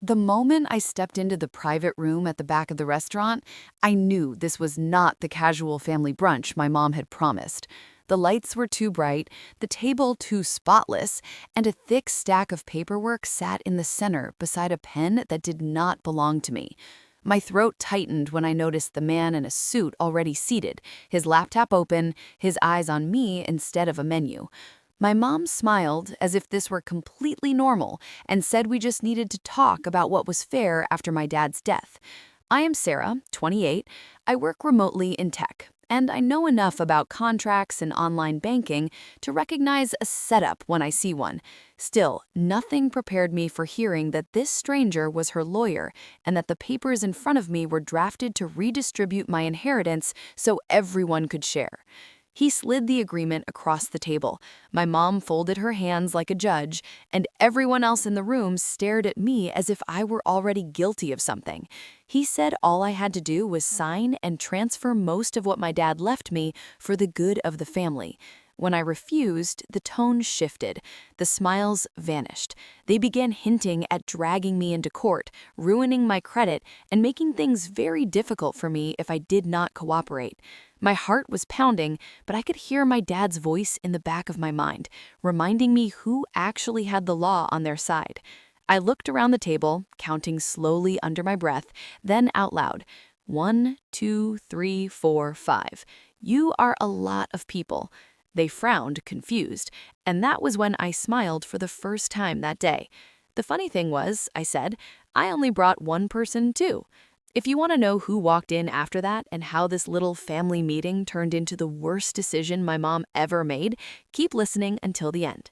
The moment I stepped into the private room at the back of the restaurant, I knew this was not the casual family brunch my mom had promised. The lights were too bright, the table too spotless, and a thick stack of paperwork sat in the center beside a pen that did not belong to me. My throat tightened when I noticed the man in a suit already seated, his laptop open, his eyes on me instead of a menu. My mom smiled as if this were completely normal and said we just needed to talk about what was fair after my dad's death. I am Sarah, 28. I work remotely in tech, and I know enough about contracts and online banking to recognize a setup when I see one. Still, nothing prepared me for hearing that this stranger was her lawyer and that the papers in front of me were drafted to redistribute my inheritance so everyone could share. He slid the agreement across the table. My mom folded her hands like a judge, and everyone else in the room stared at me as if I were already guilty of something. He said all I had to do was sign and transfer most of what my dad left me for the good of the family. When I refused, the tone shifted. The smiles vanished. They began hinting at dragging me into court, ruining my credit, and making things very difficult for me if I did not cooperate. My heart was pounding, but I could hear my dad's voice in the back of my mind, reminding me who actually had the law on their side. I looked around the table, counting slowly under my breath, then out loud. 1, 2, 3, 4, 5. You are a lot of people. They frowned, confused, and that was when I smiled for the first time that day. The funny thing was, I said, I only brought one person too. If you want to know who walked in after that and how this little family meeting turned into the worst decision my mom ever made, keep listening until the end.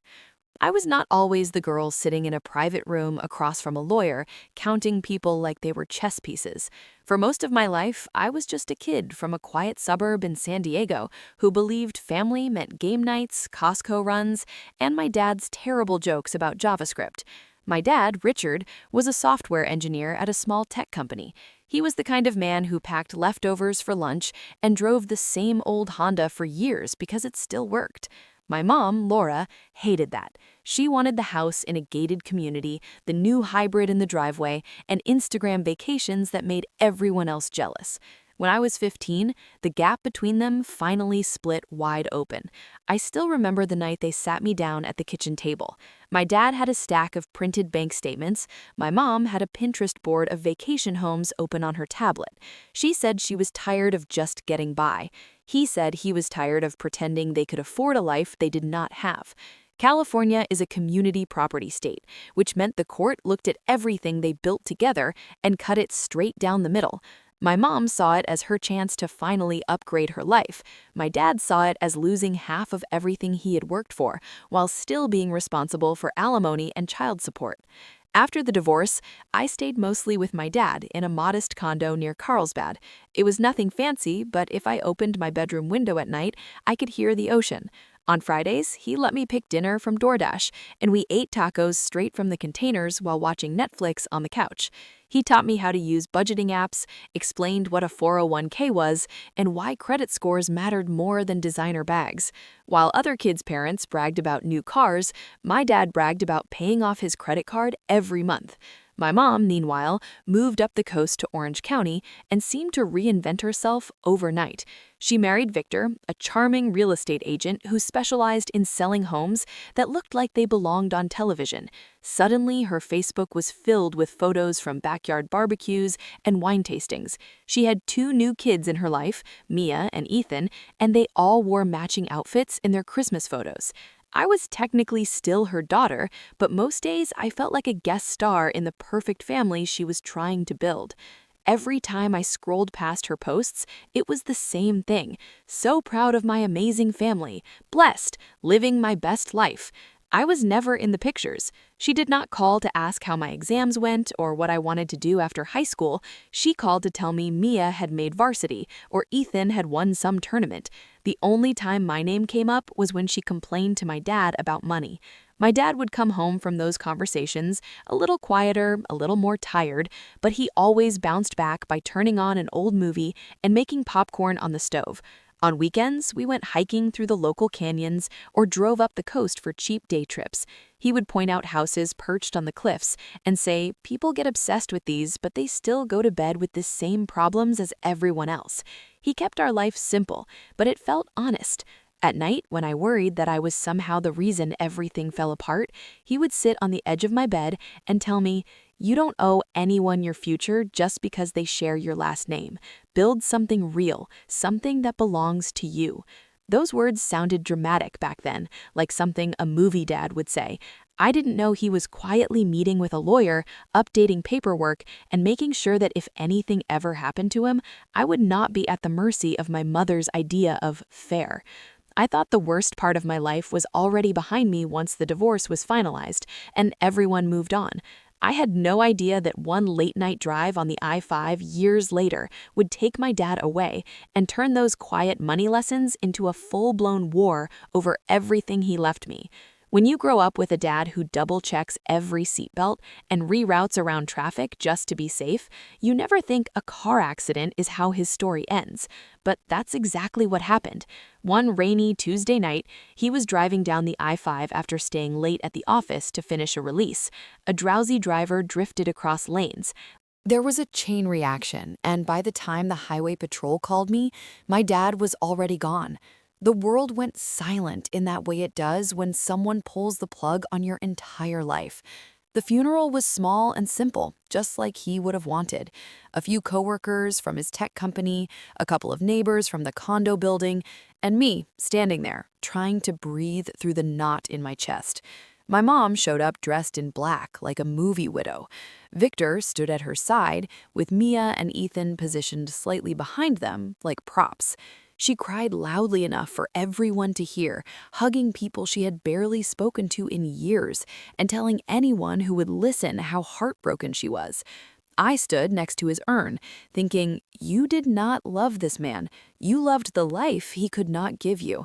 I was not always the girl sitting in a private room across from a lawyer, counting people like they were chess pieces. For most of my life, I was just a kid from a quiet suburb in San Diego who believed family meant game nights, Costco runs, and my dad's terrible jokes about JavaScript. My dad, Richard, was a software engineer at a small tech company. He was the kind of man who packed leftovers for lunch and drove the same old Honda for years because it still worked. My mom, Laura, hated that. She wanted the house in a gated community, the new hybrid in the driveway, and Instagram vacations that made everyone else jealous. When I was 15, the gap between them finally split wide open. I still remember the night they sat me down at the kitchen table. My dad had a stack of printed bank statements. My mom had a Pinterest board of vacation homes open on her tablet. She said she was tired of just getting by. He said he was tired of pretending they could afford a life they did not have. California is a community property state, which meant the court looked at everything they built together and cut it straight down the middle. My mom saw it as her chance to finally upgrade her life. My dad saw it as losing half of everything he had worked for, while still being responsible for alimony and child support. After the divorce, I stayed mostly with my dad in a modest condo near Carlsbad. It was nothing fancy, but if I opened my bedroom window at night, I could hear the ocean. On Fridays, he let me pick dinner from DoorDash, and we ate tacos straight from the containers while watching Netflix on the couch. He taught me how to use budgeting apps, explained what a 401k was, and why credit scores mattered more than designer bags. While other kids' parents bragged about new cars, my dad bragged about paying off his credit card every month. My mom, meanwhile, moved up the coast to Orange County and seemed to reinvent herself overnight. She married Victor, a charming real estate agent who specialized in selling homes that looked like they belonged on television. Suddenly, her Facebook was filled with photos from backyard barbecues and wine tastings. She had 2 new kids in her life, Mia and Ethan, and they all wore matching outfits in their Christmas photos. I was technically still her daughter, but most days I felt like a guest star in the perfect family she was trying to build. Every time I scrolled past her posts, it was the same thing. So proud of my amazing family, blessed, living my best life. I was never in the pictures. She did not call to ask how my exams went or what I wanted to do after high school. She called to tell me Mia had made varsity or Ethan had won some tournament. The only time my name came up was when she complained to my dad about money. My dad would come home from those conversations a little quieter, a little more tired, but he always bounced back by turning on an old movie and making popcorn on the stove. On weekends, we went hiking through the local canyons or drove up the coast for cheap day trips. He would point out houses perched on the cliffs and say, people get obsessed with these, but they still go to bed with the same problems as everyone else. He kept our life simple, but it felt honest. At night, when I worried that I was somehow the reason everything fell apart, he would sit on the edge of my bed and tell me, you don't owe anyone your future just because they share your last name. Build something real, something that belongs to you. Those words sounded dramatic back then, like something a movie dad would say. I didn't know he was quietly meeting with a lawyer, updating paperwork, and making sure that if anything ever happened to him, I would not be at the mercy of my mother's idea of fair. I thought the worst part of my life was already behind me once the divorce was finalized, and everyone moved on. I had no idea that one late-night drive on the I-5 years later would take my dad away and turn those quiet money lessons into a full-blown war over everything he left me. When you grow up with a dad who double-checks every seatbelt and reroutes around traffic just to be safe, you never think a car accident is how his story ends. But that's exactly what happened. One rainy Tuesday night, he was driving down the I-5 after staying late at the office to finish a release. A drowsy driver drifted across lanes. There was a chain reaction, and by the time the highway patrol called me, my dad was already gone. The world went silent in that way it does when someone pulls the plug on your entire life. The funeral was small and simple, just like he would have wanted. A few coworkers from his tech company, a couple of neighbors from the condo building, and me standing there, trying to breathe through the knot in my chest. My mom showed up dressed in black, like a movie widow. Victor stood at her side, with Mia and Ethan positioned slightly behind them, like props. She cried loudly enough for everyone to hear, hugging people she had barely spoken to in years, and telling anyone who would listen how heartbroken she was. I stood next to his urn, thinking, you did not love this man. You loved the life he could not give you.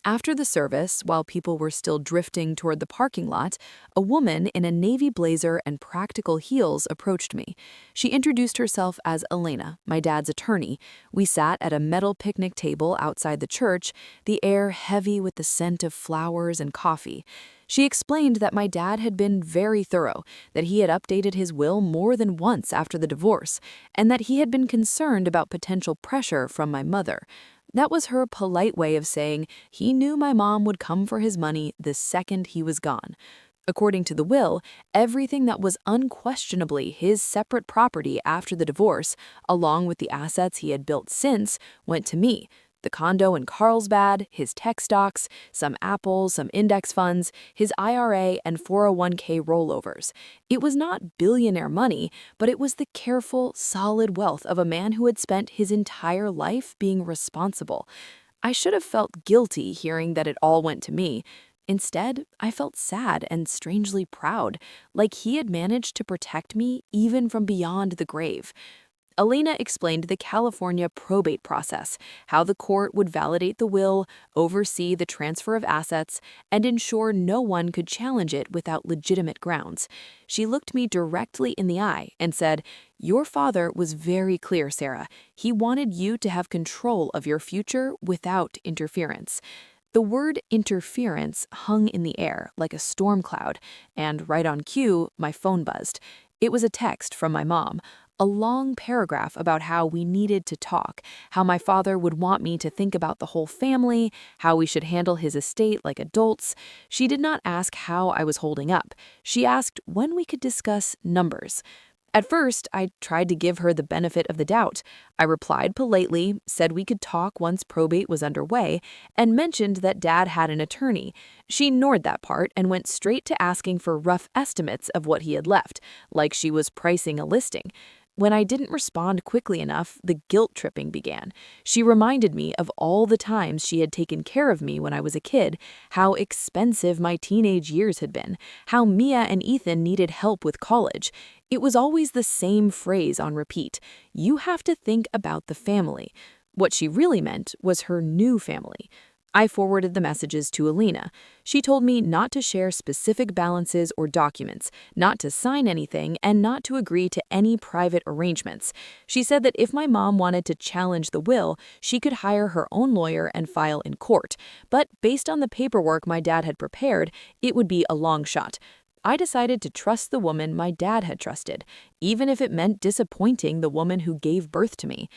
After the service, while people were still drifting toward the parking lot, a woman in a navy blazer and practical heels approached me. She introduced herself as Elena, my dad's attorney. We sat at a metal picnic table outside the church, the air heavy with the scent of flowers and coffee. She explained that my dad had been very thorough, that he had updated his will more than once after the divorce, and that he had been concerned about potential pressure from my mother. That was her polite way of saying he knew my mom would come for his money the second he was gone. According to the will, everything that was unquestionably his separate property after the divorce, along with the assets he had built since, went to me. The condo in Carlsbad, his tech stocks, some Apple, some index funds, his IRA and 401k rollovers. It was not billionaire money, but it was the careful, solid wealth of a man who had spent his entire life being responsible. I should have felt guilty hearing that it all went to me. Instead, I felt sad and strangely proud, like he had managed to protect me even from beyond the grave. Elena explained the California probate process, how the court would validate the will, oversee the transfer of assets, and ensure no one could challenge it without legitimate grounds. She looked me directly in the eye and said, "Your father was very clear, Sarah. He wanted you to have control of your future without interference." The word interference hung in the air like a storm cloud, and right on cue, my phone buzzed. It was a text from my mom. A long paragraph about how we needed to talk, how my father would want me to think about the whole family, how we should handle his estate like adults. She did not ask how I was holding up. She asked when we could discuss numbers. At first, I tried to give her the benefit of the doubt. I replied politely, said we could talk once probate was underway, and mentioned that Dad had an attorney. She ignored that part and went straight to asking for rough estimates of what he had left, like she was pricing a listing. When I didn't respond quickly enough, the guilt tripping began. She reminded me of all the times she had taken care of me when I was a kid, how expensive my teenage years had been, how Mia and Ethan needed help with college. It was always the same phrase on repeat. You have to think about the family. What she really meant was her new family. I forwarded the messages to Alina. She told me not to share specific balances or documents, not to sign anything, and not to agree to any private arrangements. She said that if my mom wanted to challenge the will, she could hire her own lawyer and file in court. But based on the paperwork my dad had prepared, it would be a long shot. I decided to trust the woman my dad had trusted, even if it meant disappointing the woman who gave birth to me.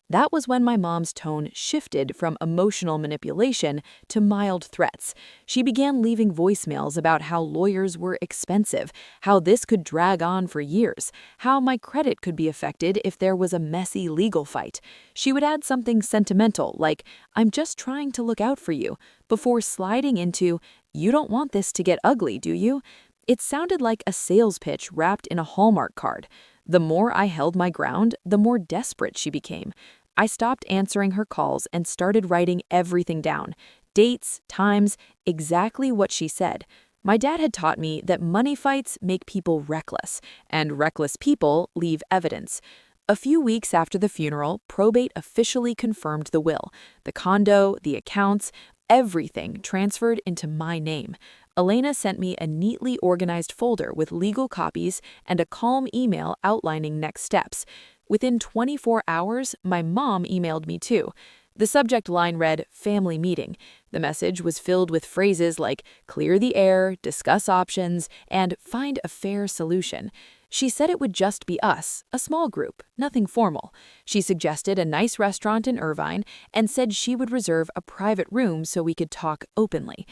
That was when my mom's tone shifted from emotional manipulation to mild threats. She began leaving voicemails about how lawyers were expensive, how this could drag on for years, how my credit could be affected if there was a messy legal fight. She would add something sentimental like, "I'm just trying to look out for you," before sliding into, "You don't want this to get ugly, do you?" It sounded like a sales pitch wrapped in a Hallmark card. The more I held my ground, the more desperate she became. I stopped answering her calls and started writing everything down. Dates, times, exactly what she said. My dad had taught me that money fights make people reckless, and reckless people leave evidence. A few weeks after the funeral, probate officially confirmed the will. The condo, the accounts, everything transferred into my name. Elena sent me a neatly organized folder with legal copies and a calm email outlining next steps. Within 24 hours, my mom emailed me too. The subject line read, "Family Meeting." The message was filled with phrases like, "Clear the air," "Discuss options," and "Find a fair solution." She said it would just be us, a small group, nothing formal. She suggested a nice restaurant in Irvine and said she would reserve a private room so we could talk openly.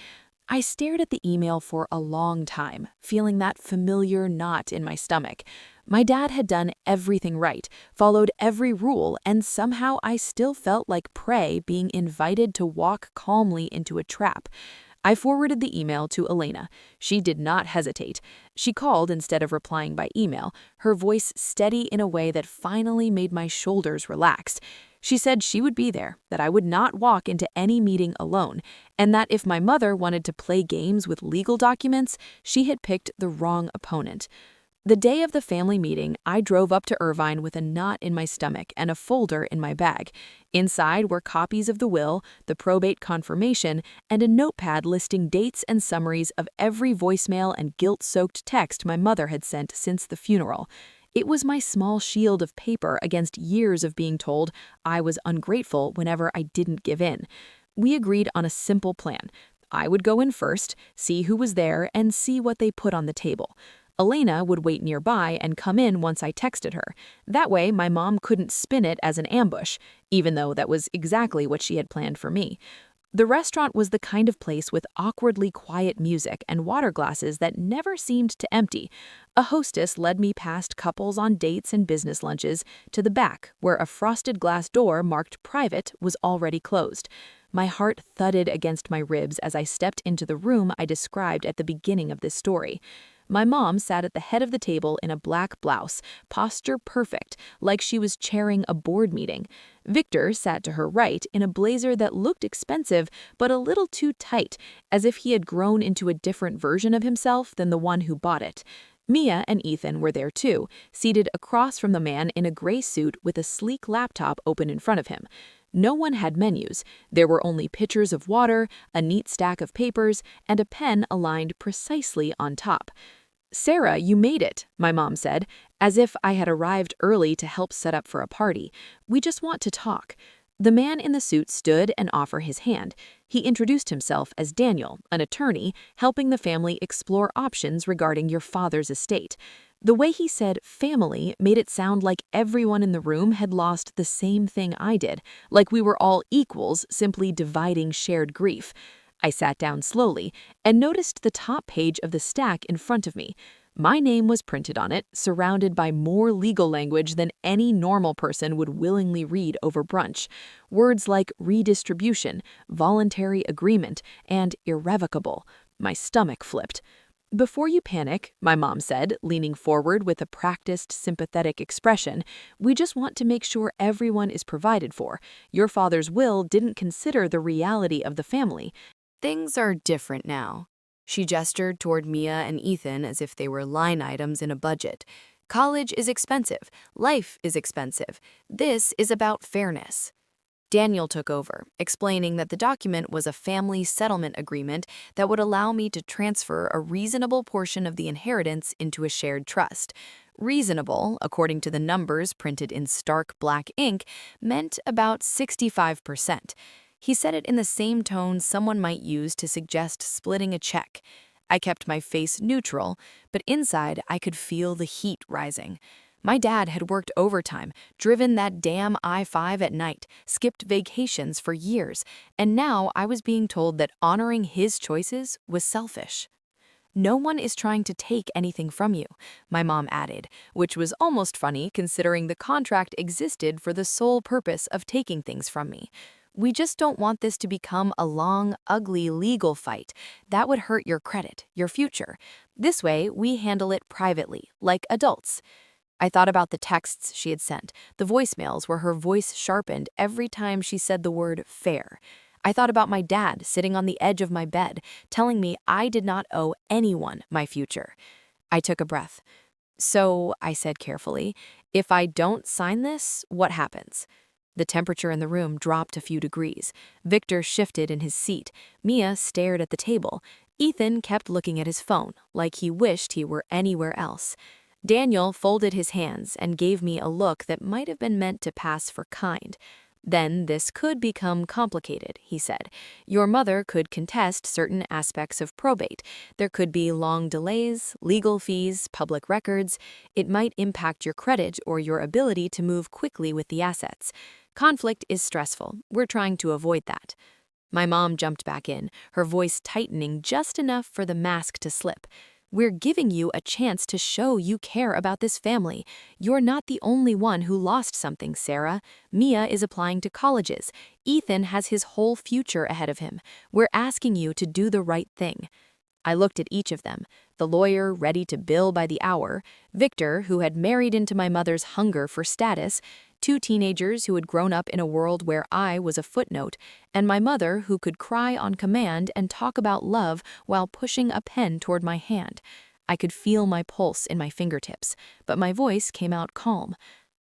I stared at the email for a long time, feeling that familiar knot in my stomach. My dad had done everything right, followed every rule, and somehow I still felt like prey being invited to walk calmly into a trap. I forwarded the email to Elena. She did not hesitate. She called instead of replying by email, her voice steady in a way that finally made my shoulders relax. She said she would be there, that I would not walk into any meeting alone, and that if my mother wanted to play games with legal documents, she had picked the wrong opponent. The day of the family meeting, I drove up to Irvine with a knot in my stomach and a folder in my bag. Inside were copies of the will, the probate confirmation, and a notepad listing dates and summaries of every voicemail and guilt-soaked text my mother had sent since the funeral. It was my small shield of paper against years of being told I was ungrateful whenever I didn't give in. We agreed on a simple plan. I would go in first, see who was there, and see what they put on the table. Elena would wait nearby and come in once I texted her. That way, my mom couldn't spin it as an ambush, even though that was exactly what she had planned for me. The restaurant was the kind of place with awkwardly quiet music and water glasses that never seemed to empty. A hostess led me past couples on dates and business lunches to the back, where a frosted glass door marked private was already closed. My heart thudded against my ribs as I stepped into the room I described at the beginning of this story. My mom sat at the head of the table in a black blouse, posture perfect, like she was chairing a board meeting. Victor sat to her right in a blazer that looked expensive but a little too tight, as if he had grown into a different version of himself than the one who bought it. Mia and Ethan were there too, seated across from the man in a gray suit with a sleek laptop open in front of him. No one had menus. There were only pitchers of water, a neat stack of papers, and a pen aligned precisely on top. "Sarah, you made it," my mom said, as if I had arrived early to help set up for a party. "We just want to talk." The man in the suit stood and offered his hand. He introduced himself as Daniel, an attorney, helping the family explore options regarding your father's estate. The way he said family made it sound like everyone in the room had lost the same thing I did, like we were all equals simply dividing shared grief. I sat down slowly and noticed the top page of the stack in front of me. My name was printed on it, surrounded by more legal language than any normal person would willingly read over brunch. Words like redistribution, voluntary agreement, and irrevocable. My stomach flipped. "Before you panic," my mom said, leaning forward with a practiced, sympathetic expression, "we just want to make sure everyone is provided for. Your father's will didn't consider the reality of the family." Things are different now. She gestured toward Mia and Ethan as if they were line items in a budget. College is expensive. Life is expensive. This is about fairness. Daniel took over, explaining that the document was a family settlement agreement that would allow me to transfer a reasonable portion of the inheritance into a shared trust. Reasonable, according to the numbers printed in stark black ink, meant about 65%. He said it in the same tone someone might use to suggest splitting a check. I kept my face neutral, but inside I could feel the heat rising. My dad had worked overtime, driven that damn I-5 at night, skipped vacations for years, and now I was being told that honoring his choices was selfish. "No one is trying to take anything from you," my mom added, which was almost funny considering the contract existed for the sole purpose of taking things from me. "We just don't want this to become a long, ugly legal fight. That would hurt your credit, your future. This way, we handle it privately, like adults." I thought about the texts she had sent, the voicemails where her voice sharpened every time she said the word fair. I thought about my dad sitting on the edge of my bed, telling me I did not owe anyone my future. I took a breath. "So," I said carefully, "if I don't sign this, what happens?" The temperature in the room dropped a few degrees. Victor shifted in his seat. Mia stared at the table. Ethan kept looking at his phone, like he wished he were anywhere else. Daniel folded his hands and gave me a look that might have been meant to pass for kind. "Then this could become complicated," he said. "Your mother could contest certain aspects of probate. There could be long delays, legal fees, public records. It might impact your credit or your ability to move quickly with the assets. Conflict is stressful. We're trying to avoid that." My mom jumped back in, her voice tightening just enough for the mask to slip. "We're giving you a chance to show you care about this family. You're not the only one who lost something, Sarah. Mia is applying to colleges. Ethan has his whole future ahead of him. We're asking you to do the right thing." I looked at each of them, the lawyer ready to bill by the hour, Victor, who had married into my mother's hunger for status, two teenagers who had grown up in a world where I was a footnote, and my mother who could cry on command and talk about love while pushing a pen toward my hand. I could feel my pulse in my fingertips, but my voice came out calm.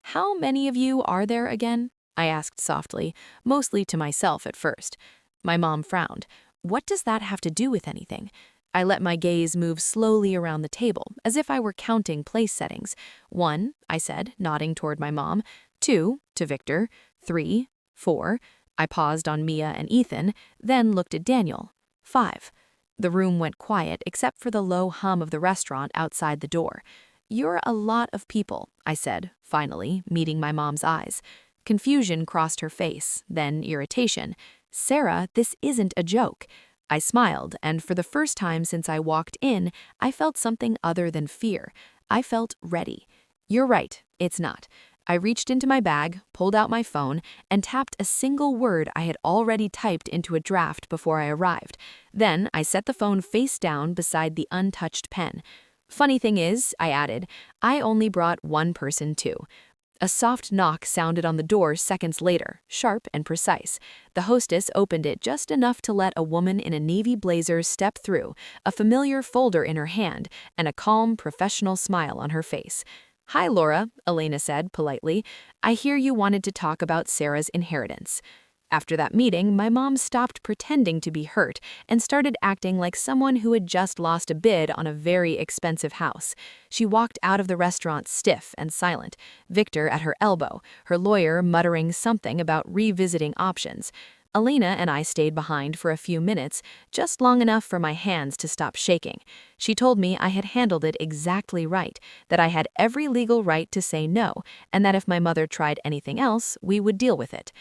"How many of you are there again?" I asked softly, mostly to myself at first. My mom frowned. "What does that have to do with anything?" I let my gaze move slowly around the table, as if I were counting place settings. "1," I said, nodding toward my mom. "2," to Victor. 3, 4. I paused on Mia and Ethan, then looked at Daniel. 5. The room went quiet except for the low hum of the restaurant outside the door. "You're a lot of people," I said, finally, meeting my mom's eyes. Confusion crossed her face, then irritation. "Sarah, this isn't a joke." I smiled, and for the first time since I walked in, I felt something other than fear. I felt ready. "You're right, it's not." I reached into my bag, pulled out my phone, and tapped a single word I had already typed into a draft before I arrived. Then I set the phone face down beside the untouched pen. "Funny thing is," I added, "I only brought one person too." A soft knock sounded on the door seconds later, sharp and precise. The hostess opened it just enough to let a woman in a navy blazer step through, a familiar folder in her hand, and a calm, professional smile on her face. "Hi, Laura," Elena said politely. "I hear you wanted to talk about Sarah's inheritance." After that meeting, my mom stopped pretending to be hurt and started acting like someone who had just lost a bid on a very expensive house. She walked out of the restaurant stiff and silent, Victor at her elbow, her lawyer muttering something about revisiting options. Elena and I stayed behind for a few minutes, just long enough for my hands to stop shaking. She told me I had handled it exactly right, that I had every legal right to say no, and that if my mother tried anything else, we would deal with it.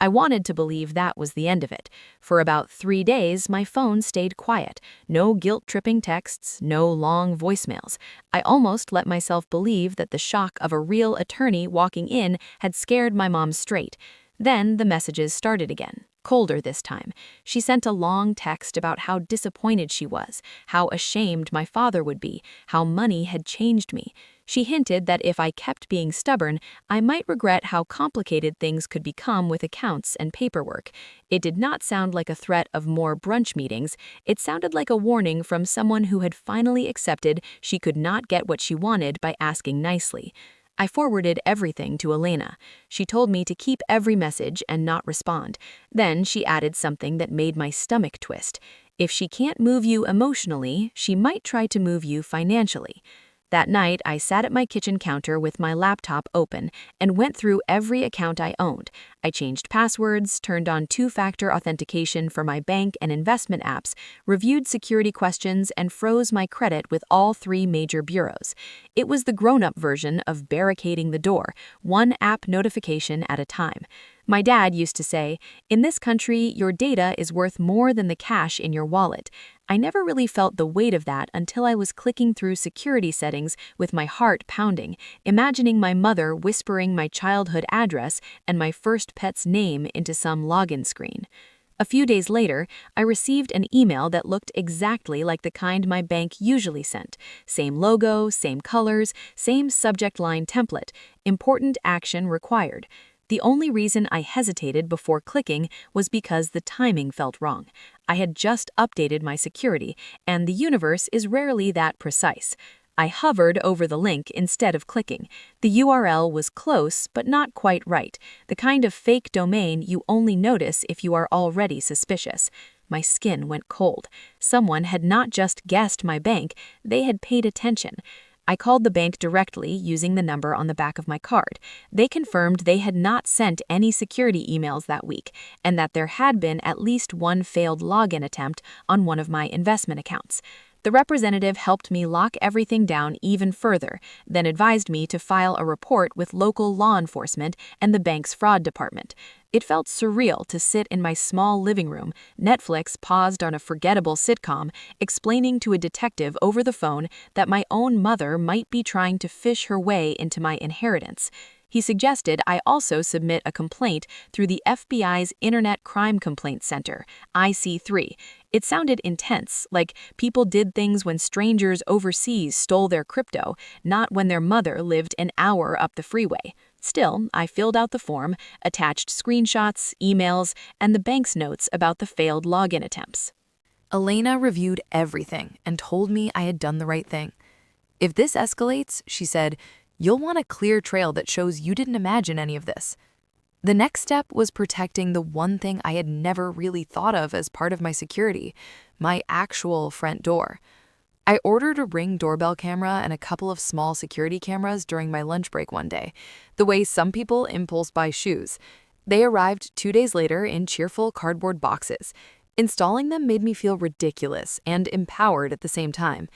I wanted to believe that was the end of it. For about 3 days, my phone stayed quiet. No guilt-tripping texts, no long voicemails. I almost let myself believe that the shock of a real attorney walking in had scared my mom straight. Then the messages started again. Colder this time. She sent a long text about how disappointed she was, how ashamed my father would be, how money had changed me. She hinted that if I kept being stubborn, I might regret how complicated things could become with accounts and paperwork. It did not sound like a threat of more brunch meetings. It sounded like a warning from someone who had finally accepted she could not get what she wanted by asking nicely. I forwarded everything to Elena. She told me to keep every message and not respond. Then she added something that made my stomach twist. If she can't move you emotionally, she might try to move you financially. That night, I sat at my kitchen counter with my laptop open and went through every account I owned. I changed passwords, turned on two-factor authentication for my bank and investment apps, reviewed security questions, and froze my credit with all three major bureaus. It was the grown-up version of barricading the door, one app notification at a time. My dad used to say, "In this country, your data is worth more than the cash in your wallet." I never really felt the weight of that until I was clicking through security settings with my heart pounding, imagining my mother whispering my childhood address and my first pet's name into some login screen. A few days later, I received an email that looked exactly like the kind my bank usually sent. Same logo, same colors, same subject line template. Important action required. The only reason I hesitated before clicking was because the timing felt wrong. I had just updated my security, and the universe is rarely that precise. I hovered over the link instead of clicking. The URL was close, but not quite right, the kind of fake domain you only notice if you are already suspicious. My skin went cold. Someone had not just guessed my bank, they had paid attention. I called the bank directly using the number on the back of my card. They confirmed they had not sent any security emails that week, and that there had been at least one failed login attempt on one of my investment accounts. The representative helped me lock everything down even further, then advised me to file a report with local law enforcement and the bank's fraud department. It felt surreal to sit in my small living room, Netflix paused on a forgettable sitcom, explaining to a detective over the phone that my own mother might be trying to fish her way into my inheritance. He suggested I also submit a complaint through the FBI's Internet Crime Complaint Center, IC3. It sounded intense, like people did things when strangers overseas stole their crypto, not when their mother lived an hour up the freeway. Still, I filled out the form, attached screenshots, emails, and the bank's notes about the failed login attempts. Elena reviewed everything and told me I had done the right thing. If this escalates, she said, you'll want a clear trail that shows you didn't imagine any of this. The next step was protecting the one thing I had never really thought of as part of my security, my actual front door. I ordered a Ring doorbell camera and a couple of small security cameras during my lunch break one day, the way some people impulse buy shoes. They arrived 2 days later in cheerful cardboard boxes. Installing them made me feel ridiculous and empowered at the same time.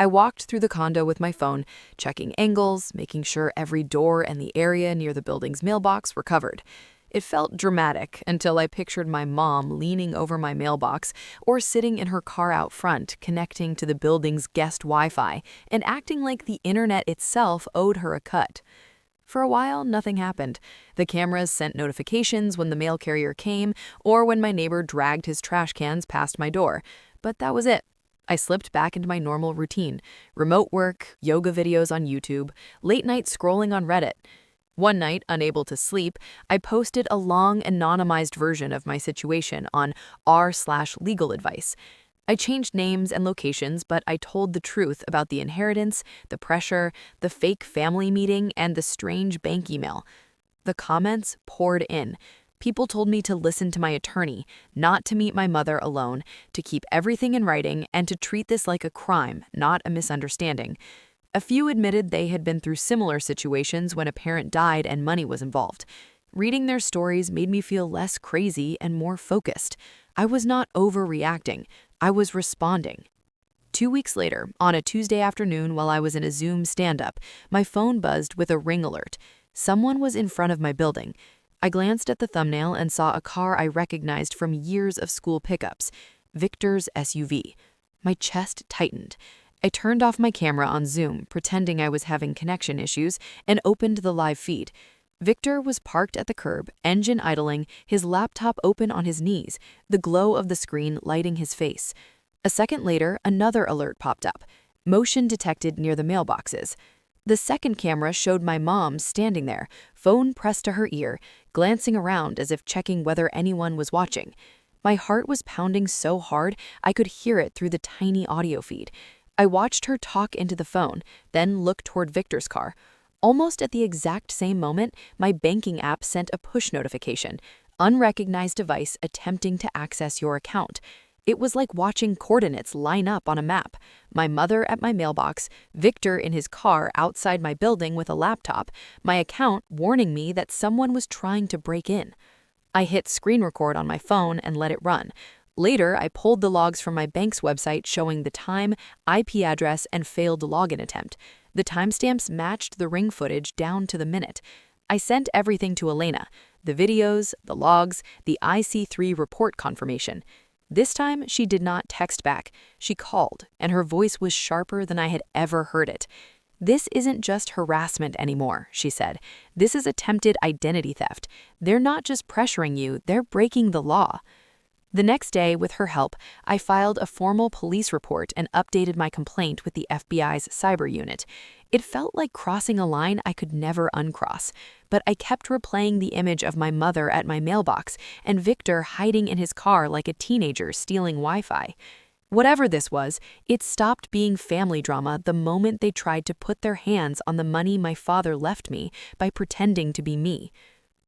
I walked through the condo with my phone, checking angles, making sure every door and the area near the building's mailbox were covered. It felt dramatic until I pictured my mom leaning over my mailbox or sitting in her car out front, connecting to the building's guest Wi-Fi and acting like the internet itself owed her a cut. For a while, nothing happened. The cameras sent notifications when the mail carrier came or when my neighbor dragged his trash cans past my door, but that was it. I slipped back into my normal routine: remote work, yoga videos on YouTube, late night scrolling on Reddit. One night, unable to sleep, I posted a long anonymized version of my situation on r/legal advice. I changed names and locations, but I told the truth about the inheritance, the pressure, the fake family meeting, and the strange bank email. The comments poured in. People told me to listen to my attorney, not to meet my mother alone, to keep everything in writing, and to treat this like a crime, not a misunderstanding. A few admitted they had been through similar situations when a parent died and money was involved. Reading their stories made me feel less crazy and more focused. I was not overreacting. I was responding. 2 weeks later, on a Tuesday afternoon while I was in a Zoom stand-up, my phone buzzed with a ring alert. Someone was in front of my building. I glanced at the thumbnail and saw a car I recognized from years of school pickups, Victor's SUV. My chest tightened. I turned off my camera on Zoom, pretending I was having connection issues, and opened the live feed. Victor was parked at the curb, engine idling, his laptop open on his knees, the glow of the screen lighting his face. A second later, another alert popped up. Motion detected near the mailboxes. The second camera showed my mom standing there, phone pressed to her ear, glancing around as if checking whether anyone was watching. My heart was pounding so hard I could hear it through the tiny audio feed. I watched her talk into the phone, then look toward Victor's car. Almost at the exact same moment, my banking app sent a push notification. Unrecognized device attempting to access your account. It was like watching coordinates line up on a map. My mother at my mailbox, Victor in his car outside my building with a laptop, my account warning me that someone was trying to break in. I hit screen record on my phone and let it run. Later, I pulled the logs from my bank's website showing the time, IP address, and failed login attempt. The timestamps matched the ring footage down to the minute. I sent everything to Elena, the videos, the logs, the IC3 report confirmation. This time, she did not text back. She called, and her voice was sharper than I had ever heard it. "This isn't just harassment anymore," she said. "This is attempted identity theft. They're not just pressuring you, they're breaking the law." The next day, with her help, I filed a formal police report and updated my complaint with the FBI's cyber unit. It felt like crossing a line I could never uncross, but I kept replaying the image of my mother at my mailbox and Victor hiding in his car like a teenager stealing Wi-Fi. Whatever this was, it stopped being family drama the moment they tried to put their hands on the money my father left me by pretending to be me.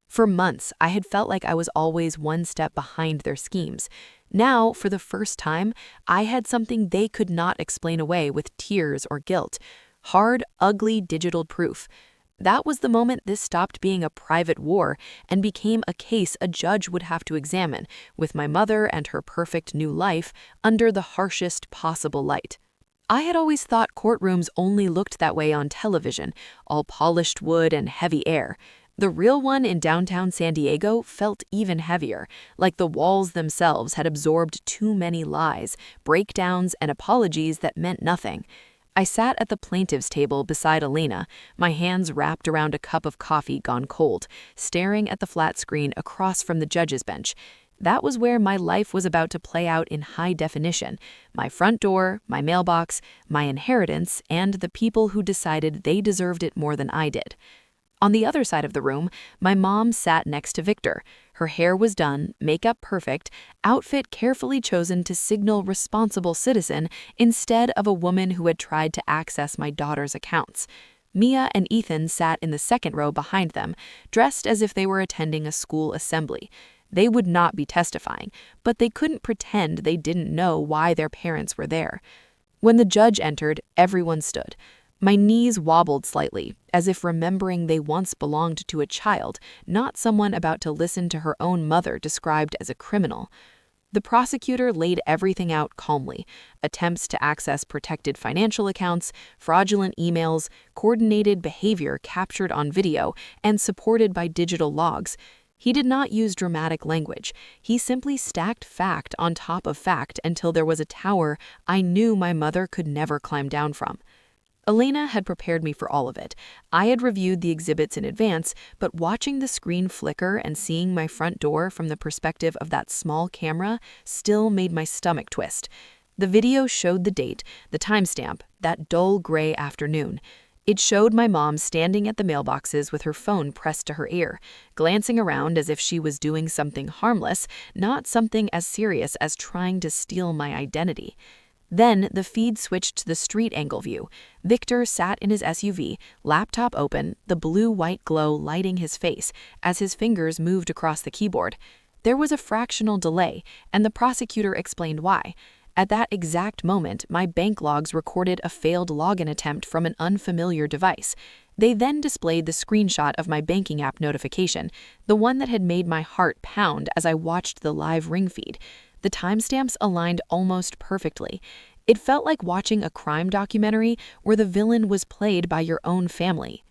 For months, I had felt like I was always one step behind their schemes. Now, for the first time, I had something they could not explain away with tears or guilt. Hard, ugly digital proof. That was the moment this stopped being a private war and became a case a judge would have to examine, with my mother and her perfect new life under the harshest possible light. I had always thought courtrooms only looked that way on television, all polished wood and heavy air. The real one in downtown San Diego felt even heavier, like the walls themselves had absorbed too many lies, breakdowns, and apologies that meant nothing. I sat at the plaintiff's table beside Elena, my hands wrapped around a cup of coffee gone cold, staring at the flat screen across from the judge's bench. That was where my life was about to play out in high definition. My front door, my mailbox, my inheritance, and the people who decided they deserved it more than I did. On the other side of the room, my mom sat next to Victor. Her hair was done, makeup perfect, outfit carefully chosen to signal responsible citizen instead of a woman who had tried to access my daughter's accounts. Mia and Ethan sat in the second row behind them, dressed as if they were attending a school assembly. They would not be testifying, but they couldn't pretend they didn't know why their parents were there. When the judge entered, everyone stood. My knees wobbled slightly, as if remembering they once belonged to a child, not someone about to listen to her own mother described as a criminal. The prosecutor laid everything out calmly: attempts to access protected financial accounts, fraudulent emails, coordinated behavior captured on video and supported by digital logs. He did not use dramatic language. He simply stacked fact on top of fact until there was a tower I knew my mother could never climb down from. Elena had prepared me for all of it. I had reviewed the exhibits in advance, but watching the screen flicker and seeing my front door from the perspective of that small camera still made my stomach twist. The video showed the date, the timestamp, that dull gray afternoon. It showed my mom standing at the mailboxes with her phone pressed to her ear, glancing around as if she was doing something harmless, not something as serious as trying to steal my identity. Then the feed switched to the street angle view. Victor sat in his SUV, laptop open, the blue-white glow lighting his face as his fingers moved across the keyboard. There was a fractional delay, and the prosecutor explained why. At that exact moment, my bank logs recorded a failed login attempt from an unfamiliar device. They then displayed the screenshot of my banking app notification, the one that had made my heart pound as I watched the live ring feed. The timestamps aligned almost perfectly. It felt like watching a crime documentary where the villain was played by your own family.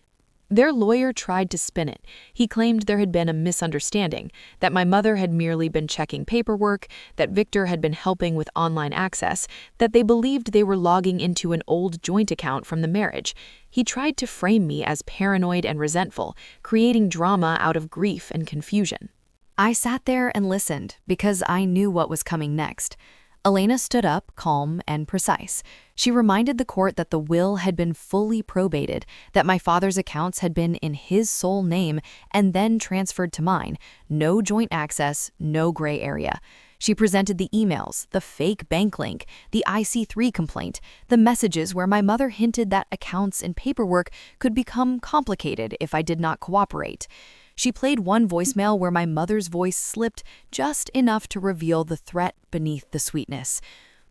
Their lawyer tried to spin it. He claimed there had been a misunderstanding, that my mother had merely been checking paperwork, that Victor had been helping with online access, that they believed they were logging into an old joint account from the marriage. He tried to frame me as paranoid and resentful, creating drama out of grief and confusion. I sat there and listened because I knew what was coming next. Elena stood up, calm and precise. She reminded the court that the will had been fully probated, that my father's accounts had been in his sole name and then transferred to mine. No joint access, no gray area. She presented the emails, the fake bank link, the IC3 complaint, the messages where my mother hinted that accounts and paperwork could become complicated if I did not cooperate. She played one voicemail where my mother's voice slipped just enough to reveal the threat beneath the sweetness.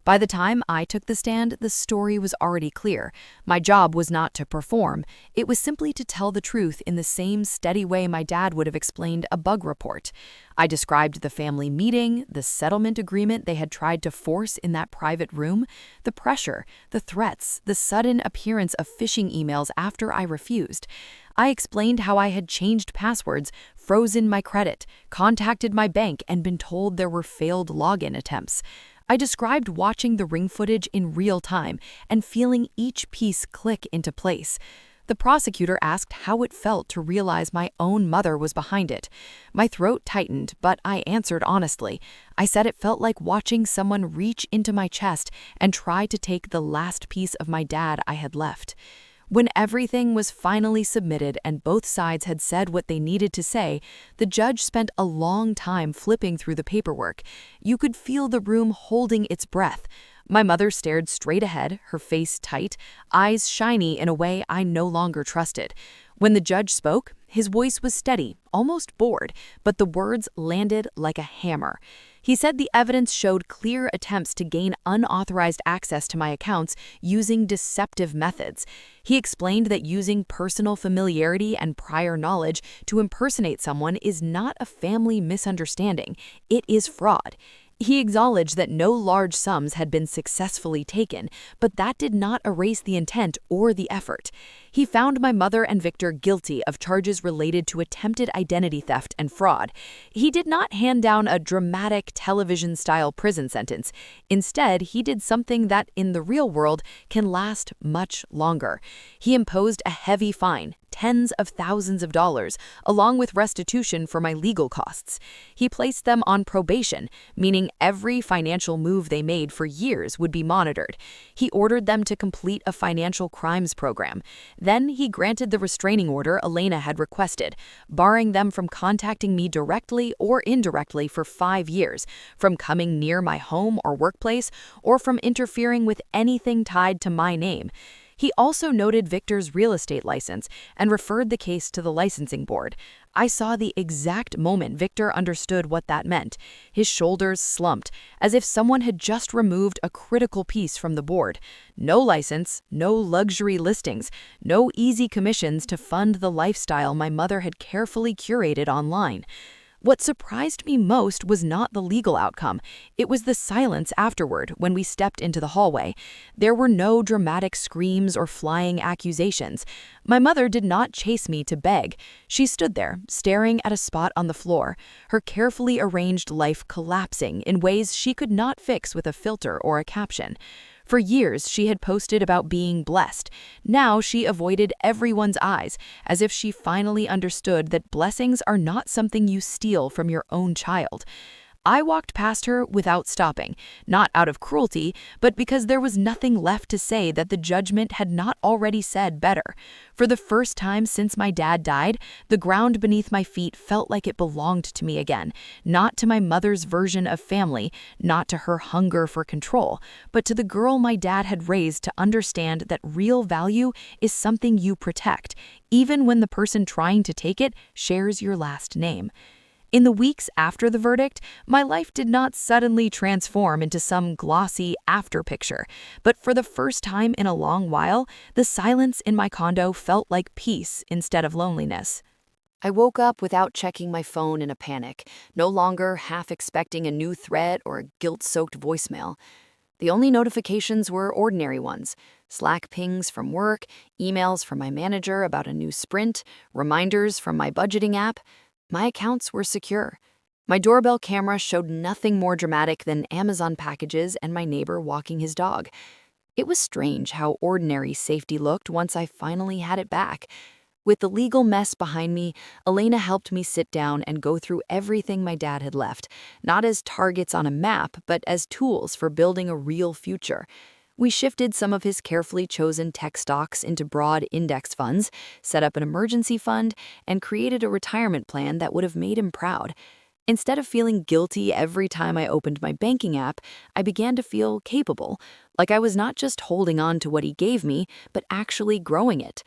By the time I took the stand, the story was already clear. My job was not to perform. It was simply to tell the truth in the same steady way my dad would have explained a bug report. I described the family meeting, the settlement agreement they had tried to force in that private room, the pressure, the threats, the sudden appearance of phishing emails after I refused. I explained how I had changed passwords, frozen my credit, contacted my bank, and been told there were failed login attempts. I described watching the ring footage in real time and feeling each piece click into place. The prosecutor asked how it felt to realize my own mother was behind it. My throat tightened, but I answered honestly. I said it felt like watching someone reach into my chest and try to take the last piece of my dad I had left. When everything was finally submitted and both sides had said what they needed to say, the judge spent a long time flipping through the paperwork. You could feel the room holding its breath. My mother stared straight ahead, her face tight, eyes shiny in a way I no longer trusted. When the judge spoke, his voice was steady, almost bored, but the words landed like a hammer. He said the evidence showed clear attempts to gain unauthorized access to my accounts using deceptive methods. He explained that using personal familiarity and prior knowledge to impersonate someone is not a family misunderstanding. It is fraud. He acknowledged that no large sums had been successfully taken, but that did not erase the intent or the effort. He found my mother and Victor guilty of charges related to attempted identity theft and fraud. He did not hand down a dramatic television-style prison sentence. Instead, he did something that in the real world can last much longer. He imposed a heavy fine, tens of thousands of dollars, along with restitution for my legal costs. He placed them on probation, meaning every financial move they made for years would be monitored. He ordered them to complete a financial crimes program. Then he granted the restraining order Elena had requested, barring them from contacting me directly or indirectly for 5 years, from coming near my home or workplace, or from interfering with anything tied to my name. He also noted Victor's real estate license and referred the case to the licensing board. I saw the exact moment Victor understood what that meant. His shoulders slumped, as if someone had just removed a critical piece from the board. No license, no luxury listings, no easy commissions to fund the lifestyle my mother had carefully curated online. What surprised me most was not the legal outcome. It was the silence afterward when we stepped into the hallway. There were no dramatic screams or flying accusations. My mother did not chase me to beg. She stood there, staring at a spot on the floor, her carefully arranged life collapsing in ways she could not fix with a filter or a caption. For years, she had posted about being blessed. Now she avoided everyone's eyes, as if she finally understood that blessings are not something you steal from your own child. I walked past her without stopping, not out of cruelty, but because there was nothing left to say that the judgment had not already said better. For the first time since my dad died, the ground beneath my feet felt like it belonged to me again, not to my mother's version of family, not to her hunger for control, but to the girl my dad had raised to understand that real value is something you protect, even when the person trying to take it shares your last name. In the weeks after the verdict, my life did not suddenly transform into some glossy after picture, but for the first time in a long while, the silence in my condo felt like peace instead of loneliness. I woke up without checking my phone in a panic, no longer half expecting a new threat or a guilt-soaked voicemail. The only notifications were ordinary ones: Slack pings from work, emails from my manager about a new sprint, reminders from my budgeting app. My accounts were secure. My doorbell camera showed nothing more dramatic than Amazon packages and my neighbor walking his dog. It was strange how ordinary safety looked once I finally had it back. With the legal mess behind me, Elena helped me sit down and go through everything my dad had left, not as targets on a map, but as tools for building a real future. We shifted some of his carefully chosen tech stocks into broad index funds, set up an emergency fund, and created a retirement plan that would have made him proud. Instead of feeling guilty every time I opened my banking app, I began to feel capable, like I was not just holding on to what he gave me, but actually growing it.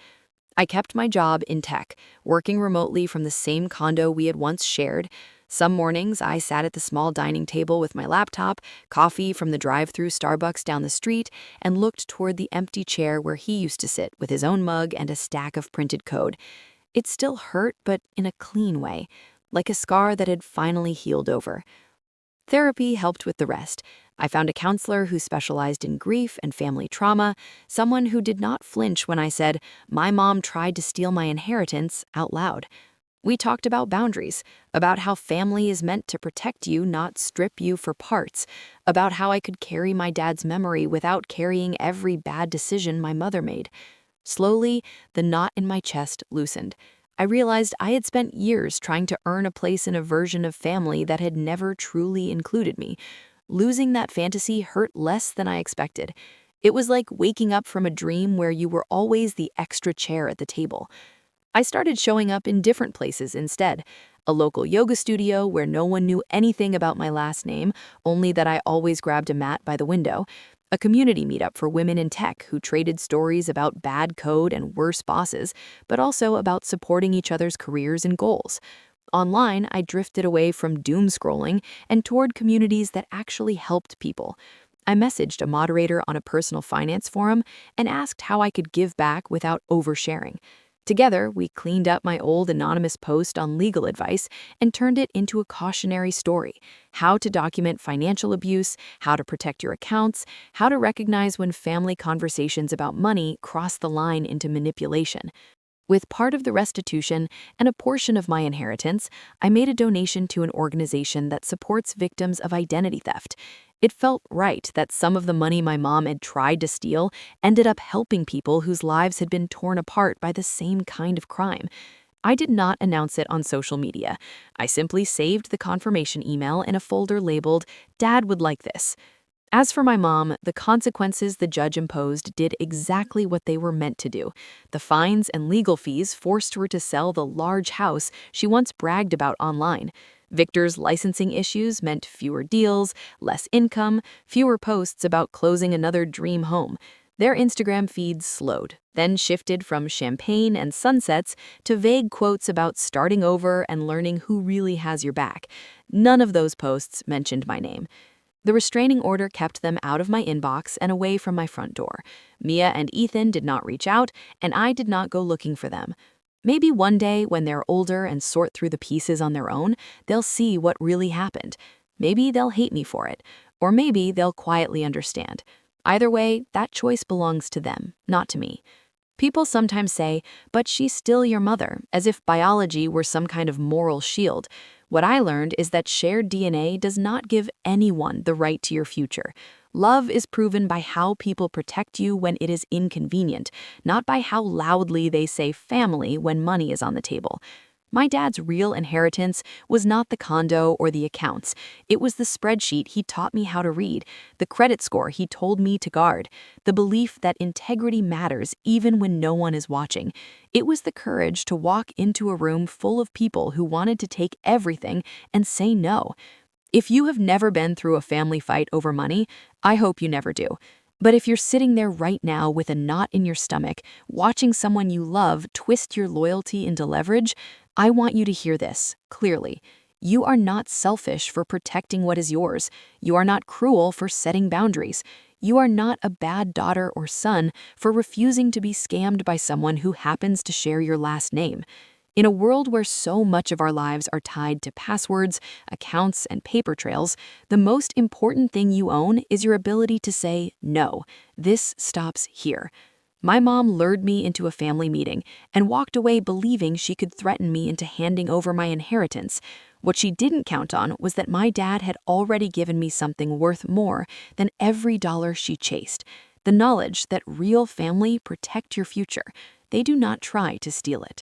I kept my job in tech, working remotely from the same condo we had once shared. Some mornings, I sat at the small dining table with my laptop, coffee from the drive-through Starbucks down the street, and looked toward the empty chair where he used to sit with his own mug and a stack of printed code. It still hurt, but in a clean way, like a scar that had finally healed over. Therapy helped with the rest. I found a counselor who specialized in grief and family trauma, someone who did not flinch when I said, "My mom tried to steal my inheritance," out loud. We talked about boundaries, about how family is meant to protect you, not strip you for parts, about how I could carry my dad's memory without carrying every bad decision my mother made. Slowly, the knot in my chest loosened. I realized I had spent years trying to earn a place in a version of family that had never truly included me. Losing that fantasy hurt less than I expected. It was like waking up from a dream where you were always the extra chair at the table. I started showing up in different places instead. A local yoga studio where no one knew anything about my last name, only that I always grabbed a mat by the window. A community meetup for women in tech who traded stories about bad code and worse bosses, but also about supporting each other's careers and goals. Online, I drifted away from doom scrolling and toward communities that actually helped people. I messaged a moderator on a personal finance forum and asked how I could give back without oversharing. Together, we cleaned up my old anonymous post on legal advice and turned it into a cautionary story: how to document financial abuse, how to protect your accounts, how to recognize when family conversations about money cross the line into manipulation. With part of the restitution and a portion of my inheritance, I made a donation to an organization that supports victims of identity theft. It felt right that some of the money my mom had tried to steal ended up helping people whose lives had been torn apart by the same kind of crime. I did not announce it on social media. I simply saved the confirmation email in a folder labeled "Dad would like this." As for my mom, the consequences the judge imposed did exactly what they were meant to do. The fines and legal fees forced her to sell the large house she once bragged about online. Victor's licensing issues meant fewer deals, less income, fewer posts about closing another dream home. Their Instagram feeds slowed, then shifted from champagne and sunsets to vague quotes about starting over and learning who really has your back. None of those posts mentioned my name. The restraining order kept them out of my inbox and away from my front door. Mia and Ethan did not reach out, and I did not go looking for them. Maybe one day, when they're older and sort through the pieces on their own, they'll see what really happened. Maybe they'll hate me for it, or maybe they'll quietly understand. Either way, that choice belongs to them, not to me. People sometimes say, "But she's still your mother," as if biology were some kind of moral shield. What I learned is that shared DNA does not give anyone the right to your future. Love is proven by how people protect you when it is inconvenient, not by how loudly they say family when money is on the table. My dad's real inheritance was not the condo or the accounts. It was the spreadsheet he taught me how to read, the credit score he told me to guard, the belief that integrity matters even when no one is watching. It was the courage to walk into a room full of people who wanted to take everything and say no. If you have never been through a family fight over money, I hope you never do. But if you're sitting there right now with a knot in your stomach, watching someone you love twist your loyalty into leverage, I want you to hear this clearly. You are not selfish for protecting what is yours. You are not cruel for setting boundaries. You are not a bad daughter or son for refusing to be scammed by someone who happens to share your last name. In a world where so much of our lives are tied to passwords, accounts, and paper trails, the most important thing you own is your ability to say, "No, this stops here." My mom lured me into a family meeting and walked away believing she could threaten me into handing over my inheritance. What she didn't count on was that my dad had already given me something worth more than every dollar she chased: the knowledge that real family protect your future. They do not try to steal it.